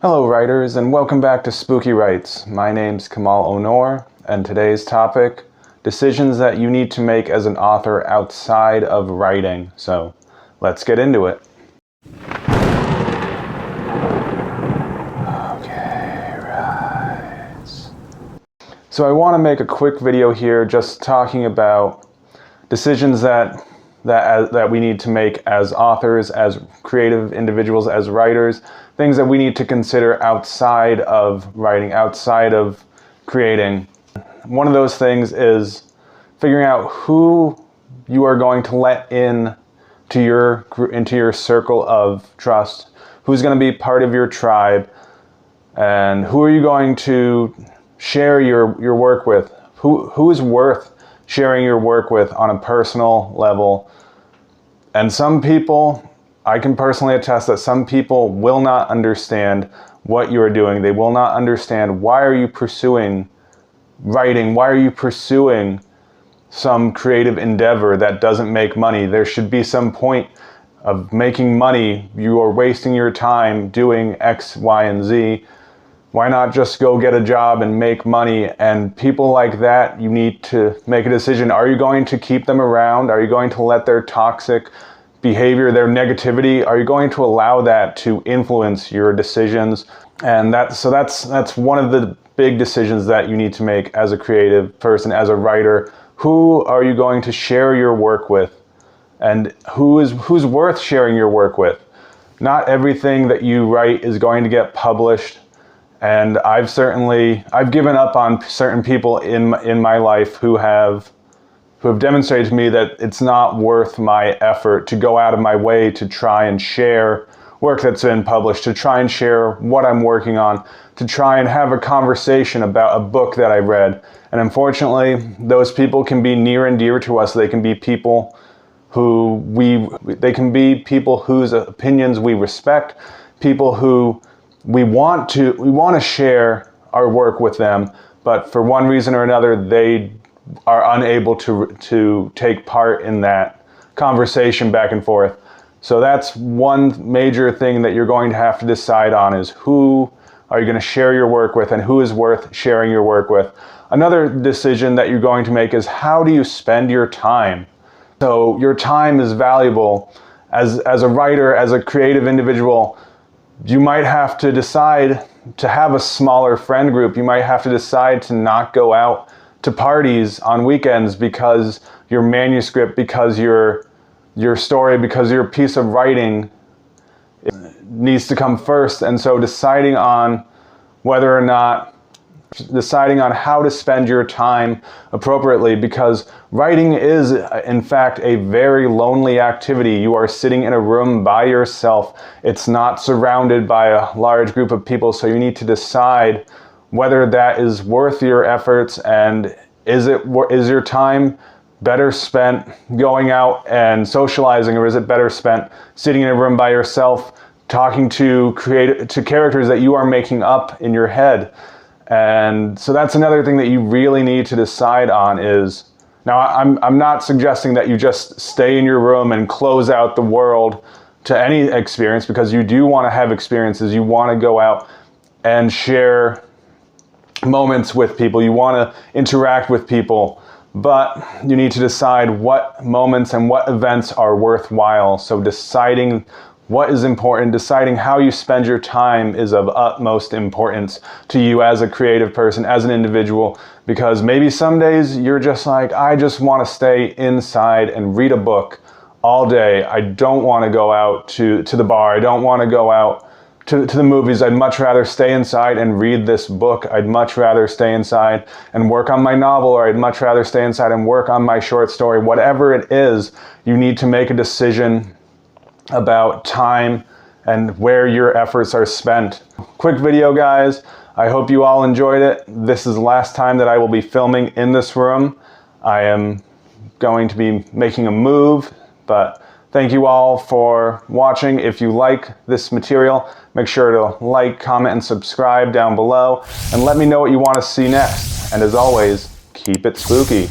Hello writers, and welcome back to Spooky Writes. My name's Kamal Onor, and today's topic, decisions that you need to make as an author outside of writing. So let's get into it. Okay, right. So I want to make a quick video here just talking about decisions that we need to make as authors, as creative individuals, as writers, things that we need to consider outside of writing, outside of creating. One of those things is figuring out who you are going to let into your circle of trust, who's going to be part of your tribe, and who are you going to share your work with, who is worth sharing your work with on a personal level. And some people, I can personally attest that some people will not understand what you are doing. They will not understand, why are you pursuing writing? Why are you pursuing some creative endeavor that doesn't make money? There should be some point of making money. You are wasting your time doing X, Y, and Z. Why not just go get a job and make money? And people like that, you need to make a decision. Are you going to keep them around? Are you going to let their toxic behavior, their negativity, are you going to allow that to influence your decisions? And that's one of the big decisions that you need to make as a creative person, as a writer. Who are you going to share your work with? And who's worth sharing your work with? Not everything that you write is going to get published. And I've given up on certain people in my life who have demonstrated to me that it's not worth my effort to go out of my way to try and share work that's been published, to try and share what I'm working on, to try and have a conversation about a book that I read. And unfortunately, those people can be near and dear to us. They can be people whose opinions we respect, people who we want to share our work with them, but for one reason or another, they are unable to take part in that conversation back and forth. So that's one major thing that you're going to have to decide on, is who are you going to share your work with and who is worth sharing your work with. Another decision that you're going to make is, how do you spend your time? So your time is valuable. As a writer, as a creative individual, you might have to decide to have a smaller friend group. You might have to decide to not go out to parties on weekends because your manuscript, because your story, because your piece of writing needs to come first. And so deciding on how to spend your time appropriately, because writing is in fact a very lonely activity. You are sitting in a room by yourself. It's not surrounded by a large group of people, so you need to decide whether that is worth your efforts, and is your time better spent going out and socializing, or is it better spent sitting in a room by yourself talking to characters that you are making up in your head? And so that's another thing that you really need to decide on. Is, now I'm not suggesting that you just stay in your room and close out the world to any experience, because you do want to have experiences. You want to go out and share moments with people. You want to interact with people, but you need to decide what moments and what events are worthwhile. So deciding what is important, deciding how you spend your time, is of utmost importance to you as a creative person, as an individual, because maybe some days you're just like, I just want to stay inside and read a book all day. I don't want to go out to the bar. I don't want to go out to the movies. I'd much rather stay inside and read this book. I'd much rather stay inside and work on my novel, or I'd much rather stay inside and work on my short story. Whatever it is, you need to make a decision about time and where your efforts are spent. Quick video, guys. I hope you all enjoyed it. This is the last time that I will be filming in this room. I am going to be making a move, but thank you all for watching. If you like this material, make sure to like, comment, and subscribe down below, and let me know what you want to see next. And as always, keep it spooky.